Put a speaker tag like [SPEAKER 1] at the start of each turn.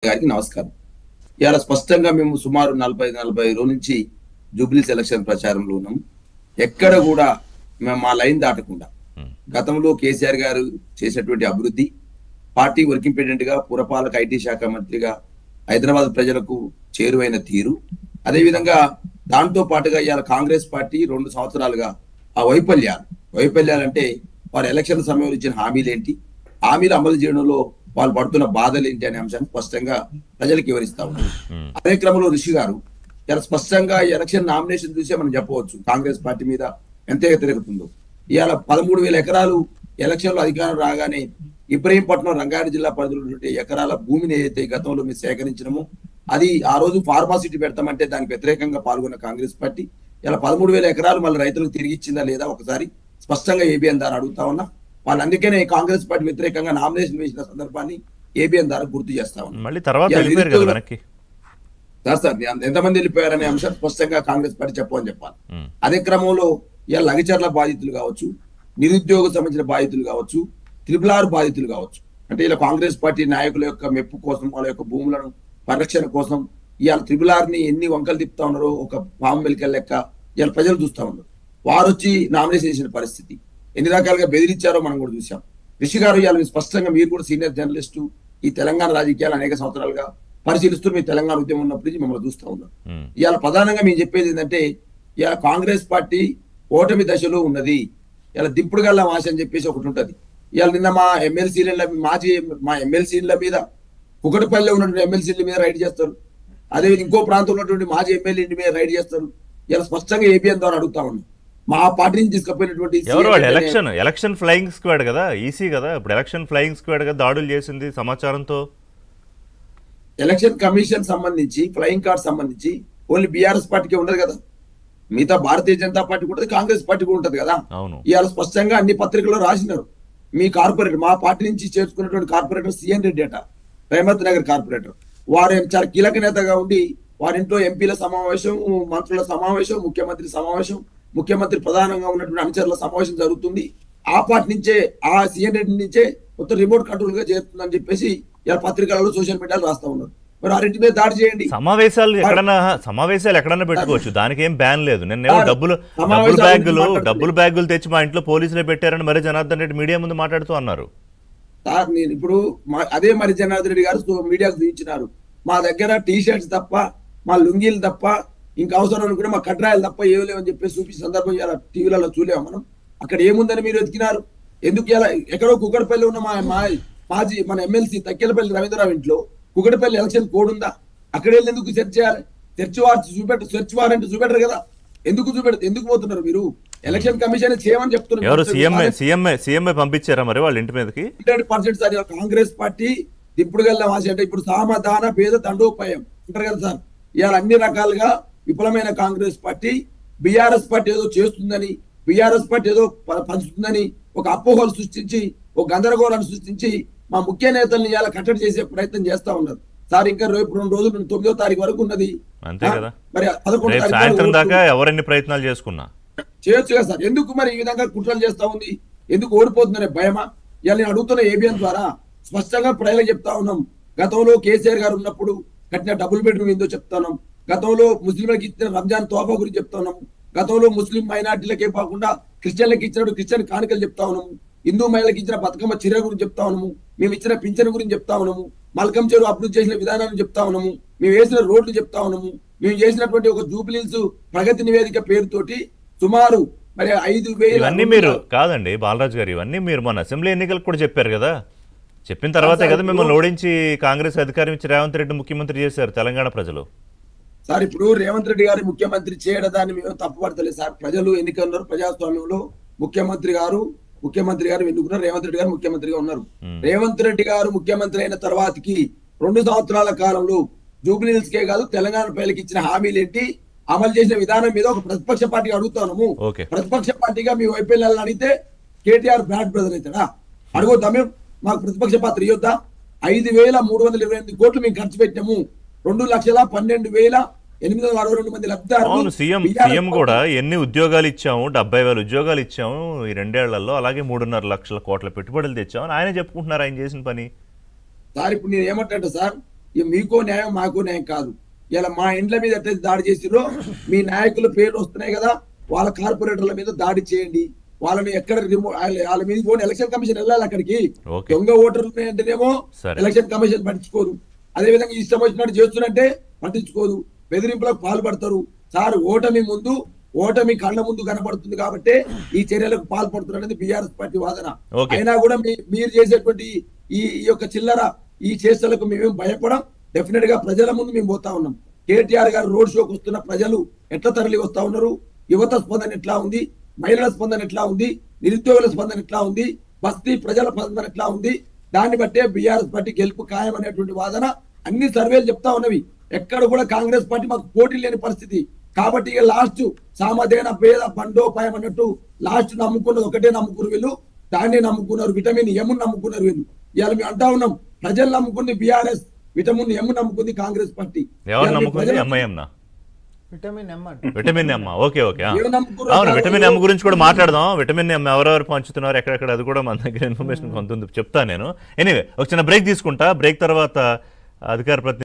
[SPEAKER 1] గారికి నమస్కారం. ఇవాళ స్పష్టంగా మేము సుమారు 40 రోజుల నుంచి జూబ్లీ సెలక్షన్ ప్రచారంలో ఉన్నాం. ఎక్కడ కూడా మేము మా లైన్ దాటకుండా గతంలో కేసీఆర్ గారు చేసినటువంటి అభివృద్ధి, పార్టీ వర్కింగ్ ప్రెసిడెంట్ గా, పురపాలక ఐటీ శాఖ మంత్రిగా హైదరాబాద్ ప్రజలకు చేరువైన తీరు, అదేవిధంగా దాంతో పాటుగా ఇవాళ కాంగ్రెస్ పార్టీ 2 సంవత్సరాలుగా ఆ వైఫల్యాలు అంటే వారు ఎలక్షన్ సమయంలో ఇచ్చిన హామీలు ఏంటి, హామీలు అమలు చేయడంలో వాళ్ళు పడుతున్న బాధలు ఏంటి అనే అంశాన్ని స్పష్టంగా ప్రజలకు వివరిస్తా ఉన్నారు. అదే క్రమంలో రిషి గారు ఇలా స్పష్టంగా ఎలక్షన్ నామినేషన్ చూసే మనం చెప్పవచ్చు కాంగ్రెస్ పార్టీ మీద ఎంత తిరుగుతుందో. ఇవాళ 13,000 ఎకరాలు ఎలక్షన్ లో అధికారం రాగానే ఇబ్రహీంపట్నం రంగారెడ్డి జిల్లా పరిధిలో ఉన్నటువంటి ఎకరాల భూమిని ఏదైతే గతంలో మేము సేకరించినమో అది ఆ రోజు ఫార్మాసిటీ పెడతామంటే దానికి వ్యతిరేకంగా పాల్గొన్న కాంగ్రెస్ పార్టీ ఇలా 13,000 ఎకరాలు మళ్ళీ రైతులకు తిరిగి ఇచ్చిందా లేదా ఒకసారి స్పష్టంగా ఏబిఎన్ ద్వారా అడుగుతా ఉన్నా. వాళ్ళు అందుకనే కాంగ్రెస్ పార్టీ వ్యతిరేకంగా నామినేషన్ వేసిన సందర్భాన్ని ఏబిఎన్ ద్వారా గుర్తు చేస్తా ఉన్నారు. సార్ ఎంతమంది వెళ్ళిపోయారనే అంశం స్పష్టంగా కాంగ్రెస్ పార్టీ చెప్పమని చెప్పాలి. అదే క్రమంలో ఇలా లగచర్ల బాధితులు కావచ్చు, నిరుద్యోగ సంబంధించిన బాధితులు కావచ్చు, త్రిపుల్ బాధితులు కావచ్చు, అంటే ఇలా కాంగ్రెస్ పార్టీ నాయకుల యొక్క మెప్పు కోసం, వాళ్ళ యొక్క భూములను పరిరక్షణ కోసం ఇవాళ త్రిపుల్ ని ఎన్ని వంకలు తిప్పుతా ఉన్నారో ఒక పాము మెలికల లెక్క ఇవాళ ప్రజలు చూస్తా ఉన్నారు. వారు వచ్చి నామినేషన్ చేసిన పరిస్థితి ఎన్ని రకాలుగా బెదిరించారో మనం కూడా చూసాం. రిషి గారు ఇవాళ స్పష్టంగా మీరు కూడా సీనియర్ జర్నలిస్టు, ఈ తెలంగాణ రాజకీయాలు అనేక సంవత్సరాలుగా పరిశీలిస్తూ మీ తెలంగాణ ఉద్యమం ఉన్నప్పటి నుంచి మమ్మల్ని చూస్తూ ఉన్నారు. ఇవాళ ప్రధానంగా మేము చెప్పేది ఏంటంటే ఇవాళ కాంగ్రెస్ పార్టీ ఓటమి దశలో ఉన్నది. ఇలా దింపుడు గల్లా ఆశ అని చెప్పేసి ఒకటి ఉంటది. ఇవాళ నిన్న మా ఎమ్మెల్సీల మీద కుకటపల్లిలో ఉన్నటువంటి ఎమ్మెల్సీల మీద రైడ్ చేస్తారు, అదేవిధంగా ఇంకో ప్రాంతంలో ఉన్నటువంటి మాజీ ఎమ్మెల్యే ఇంటి మీద రైడ్ చేస్తారు. ఇలా స్పష్టంగా ఏబిఎన్ ద్వారా అడుగుతా ఉన్నాం. మా పార్టీ నుంచి తీసుకుపోయినటువంటి
[SPEAKER 2] ఎలక్షన్ ఫ్లయింగ్ స్క్వాడ్ కదా, ఈసీ కదా, ఇప్పుడు ఎలక్షన్ ఫ్లయింగ్ స్క్వాడ్ కదా దాడులు చేసింది సమాచారంతో.
[SPEAKER 1] ఎలక్షన్ కమిషన్ సంబంధించి ఫ్లయింగ్ కార్డ్ సంబంధించి ఓన్లీ బీఆర్ఎస్ పార్టీకి ఉండదు కదా, మిగతా భారతీయ జనతా పార్టీ కూడా కాంగ్రెస్ పార్టీ కూడా ఉంటది కదా. ఇవాళ స్పష్టంగా అన్ని పత్రికల్లో రాసినారు. మీ కార్పొరేటర్, మా పార్టీ నుంచి చేర్చుకున్నటువంటి కార్పొరేటర్ సిఎన్ రెడ్డి అట, రేవంత్ నగర్ కార్పొరేటర్, వారు చాలా కీలక నేతగా ఉండి వారింట్లో ఎంపీల సమావేశం, మంత్రుల సమావేశం, ముఖ్యమంత్రి సమావేశం, ముఖ్యమంత్రి ప్రధానంగా ఉన్నటువంటి అనుచరుల సమావేశం జరుగుతుంది. ఆ పార్టీ నుంచే, ఆ సీఎం రెడ్డి నుంచే మొత్తం రిమోట్ కంట్రోల్ గా చేస్తుందని చెప్పేసి ఇలా పత్రికలలో సోషల్ మీడియాలో రాస్తా ఉన్నారు. మరి ఆ రెంటి మీద దాడి చేయండి.
[SPEAKER 2] సమావేశాలు ఎక్కడన్నా పెట్టుకోవచ్చు, దానికి ఏం బ్యాన్ లేదు. నేను డబ్బులు బ్యాగులు తెచ్చి మా ఇంట్లో పోలీసులే పెట్టారని మరి జనార్దన్ రెడ్డి మీడియా ముందు మాట్లాడుతూ అన్నారు.
[SPEAKER 1] సార్ నేను ఇప్పుడు అదే మరి జనార్దన్ రెడ్డి గారు మీడియాకు చూపించినారు, మా దగ్గర టీ షర్ట్స్ తప్ప, మా లుంగీలు తప్ప, ఇంకా అవసరం అనుకుంటే మా కడ్రాయలు తప్ప ఏమి లేవని చెప్పేసి చూపించిన సందర్భం ఇలా టీవీలలో చూలేము మనం. అక్కడ ఏముందని మీరు వెతికినారు ఎందుకు? ఇలా ఎక్కడో కుక్కడపల్లి ఉన్న మాజీ మన ఎమ్మెల్సీ తక్కెలపల్లి రవీంద్రరావు ఇంట్లో కుక్కడపల్లి ఎలక్షన్ కోడ్ ఉందా? అక్కడ వెళ్ళి ఎందుకు సెర్చ్ చేయాలి? సెర్చ్ వారెంట్ చూపెట్టరు కదా, ఎందుకు పోతున్నారు మీరు? ఎలక్షన్ కమిషన్ చేయమని చెప్తున్నారు.
[SPEAKER 2] సీఎంఐ పంపించారా మరి వాళ్ళ ఇంటి మీదకి?
[SPEAKER 1] 100% సార్ కాంగ్రెస్ పార్టీ దిప్పుడు గల్లా వాసి అంటే ఇప్పుడు సామధాన భేద దండోపాయం అంటారు కదా సార్. ఇవాళ అన్ని రకాలుగా విఫలమైన కాంగ్రెస్ పార్టీ బీఆర్ఎస్ పార్టీ ఏదో చేస్తుందని, బీఆర్ఎస్ పార్టీ ఏదో పంచుతుందని ఒక అపోహలు సృష్టించి, ఒక గందరగోళాన్ని సృష్టించి మా ముఖ్య నేతల్ని ఇవాళ కట్టడి చేసే ప్రయత్నం చేస్తా ఉన్నారు సార్. ఇంకా రేపు 2 రోజులు 9వ తారీఖు వరకు ఉన్నది.
[SPEAKER 2] మరి 11 సాయంత్రం దాకా ఎవరెన్ని ప్రయత్నాలు చేసుకున్నా
[SPEAKER 1] చేయొచ్చు కదా సార్. ఎందుకు మరి ఈ విధంగా కుట్రలు చేస్తా ఉంది? ఎందుకు ఓడిపోతుందనే భయమా? ఇవాళ నేను అడుగుతున్న ఏబిఎన్ ద్వారా స్పష్టంగా ప్రజలకు చెప్తా ఉన్నాం. గతంలో కేసీఆర్ గారు ఉన్నప్పుడు కట్టిన డబుల్ బెడ్రూమ్ ఏందో చెప్తున్నాం, గతంలో ముస్లింలకు ఇచ్చిన రంజాన్ తోఫా గురించి చెప్తా ఉన్నాము, గతంలో ముస్లిం మైనార్టీలకే కాకుండా క్రిస్టియన్లకు ఇచ్చినట్టు క్రిస్టియన్ కానుకలు చెప్తా ఉన్నాము, హిందూ మహిళలకు ఇచ్చిన బతుకమ్మ చీర గురించి చెప్తా ఉన్నాము, మేము ఇచ్చిన పింఛన్ గురించి చెప్తా ఉన్నాము, మల్కం చెరువు అభివృద్ధి చేసిన విధానాన్ని చెప్తా ఉన్నాము, మేము వేసిన రోడ్లు చెప్తా ఉన్నాము, మేము చేసినటువంటి ఒక జూబ్లీహిల్స్ ప్రగతి నివేదిక పేరుతోటి సుమారు మరి 5,000.
[SPEAKER 2] ఇవన్నీ మీరు కాదండి బాలరాజు గారు, ఇవన్నీ మీరు మన అసెంబ్లీ ఎన్నికలకు కూడా చెప్పారు కదా. చెప్పిన తర్వాతే కదా మిమ్మల్ని ఓడించి కాంగ్రెస్ అధికారం ఇచ్చి రేవంత్ రెడ్డి ముఖ్యమంత్రి చేశారు తెలంగాణ ప్రజలు.
[SPEAKER 1] సార్ ఇప్పుడు రేవంత్ రెడ్డి గారు ముఖ్యమంత్రి చేయడం దాన్ని మేము తప్పుపడతలేదు సార్. ప్రజలు ఎన్నికన్నారు, ప్రజాస్వామ్యంలో ముఖ్యమంత్రి గారు ఎన్నుకున్నారు, రేవంత్ రెడ్డి గారు ముఖ్యమంత్రిగా ఉన్నారు. రేవంత్ రెడ్డి గారు ముఖ్యమంత్రి అయిన తర్వాతకి 2 సంవత్సరాల కాలంలో జూబ్లీహిల్స్ కే కాదు తెలంగాణ ప్రజలకు ఇచ్చిన హామీలు ఏంటి, అమలు చేసిన విధానం మీద ఒక ప్రతిపక్ష పార్టీగా అడుగుతాము. ప్రతిపక్ష పార్టీగా మీ వైఫల్యాలను అడిగితే కేటీఆర్ బ్యాడ్ బ్రదర్ అవుతాడా? అడుగుతా మేము, మాకు ప్రతిపక్ష పాత్ర ఇవ్వద్దా? 5,328 కోట్లు మేము ఖర్చు పెట్టాము, 2,12,862 మంది లబ్ధిదారులు.
[SPEAKER 2] సీఎం కూడా ఎన్ని ఉద్యోగాలు ఇచ్చాము, 70,000 ఉద్యోగాలు ఇచ్చాము ఈ 2 ఏళ్లలో, అలాగే 3.5 లక్షల కోట్ల పెట్టుబడులు తెచ్చాము ఆయనే చెప్పుకుంటున్నారు ఆయన చేసిన పని.
[SPEAKER 1] సార్ ఇప్పుడు నేను ఏమంటే సార్ ఇక మీకో న్యాయం మాకో న్యాయం కాదు. ఇలా మా ఇండ్ల మీద ఎట్లయితే దాడి చేసిరో మీ నాయకుల పేర్లు వస్తున్నాయి కదా, వాళ్ళ కార్పొరేటర్ల మీద దాడి చేయండి. వాళ్ళని ఎక్కడ వాళ్ళ మీద పోనీ ఎలక్షన్ కమిషన్ వెళ్ళాలి అక్కడికి. దొంగ ఓటర్లు అంటేనేమో ఎలక్షన్ కమిషన్ పట్టించుకోదు, అదే విధంగా ఇష్టం వచ్చినట్టు చేస్తున్నట్టే పట్టించుకోదు, బెదిరింపులకు పాల్పడతారు. సార్ ఓటమి ముందు, ఓటమి కళ్ళ ముందు కనబడుతుంది కాబట్టి ఈ చర్యలకు పాల్పడుతున్నది బీఆర్ఎస్ పార్టీ వాదన. అయినా కూడా మీరు చేసేటువంటి ఈ యొక్క చిల్లర ఈ చేష్టలకు మేమేం భయపడం. డెఫినెట్ గా ప్రజల ముందు మేము పోతా ఉన్నాం. కేటీఆర్ గారు రోడ్ షోకి వస్తున్న ప్రజలు ఎట్లా తరలి వస్తా ఉన్నారు, యువత స్పందన ఎట్లా ఉంది, మహిళల స్పందన ఎట్లా ఉంది, నిరుద్యోగుల స్పందన ఎట్లా ఉంది, బస్తీ ప్రజల స్పందన ఎట్లా ఉంది, దాన్ని బట్టే బీఆర్ఎస్ పార్టీ గెలుపు ఖాయం అనేటువంటి వాదన అన్ని సర్వేలు చెప్తా ఉన్నవి. ఎక్కడ కూడా కాంగ్రెస్ పార్టీ మాకు పోటీ లేని పరిస్థితి. కాబట్టి ఇక లాస్ట్ సామధేన పేద బండోపాయం అన్నట్టు లాస్ట్ నమ్ముకున్నది ఒకటే నమ్ముకున్నారు వీళ్ళు, దాన్ని నమ్ముకున్నారు. విటమిన్ ఎమ్ నమ్ముకున్నారు వీళ్ళు. ఇవాళ మేము అంటా ఉన్నాం, ప్రజలు నమ్ముకుంది బీఆర్ఎస్, విటమిన్ ఎమ్ నమ్ముకుంది కాంగ్రెస్ పార్టీ.
[SPEAKER 2] విటమిన్ ఎమ్. ఓకే ఓకే, అవును విటమిన్ ఎమ్ గురించి కూడా మాట్లాడదాం. విటమిన్ ఎమ్ ఎవరెవరు పంచుతున్నారు, ఎక్కడెక్కడ, అది కూడా మన దగ్గర ఇన్ఫర్మేషన్ కొంత చెప్తాను నేను. ఎనీవే ఒక చిన్న బ్రేక్ తీసుకుంటా. బ్రేక్ తర్వాత అధికార ప్రతినిధి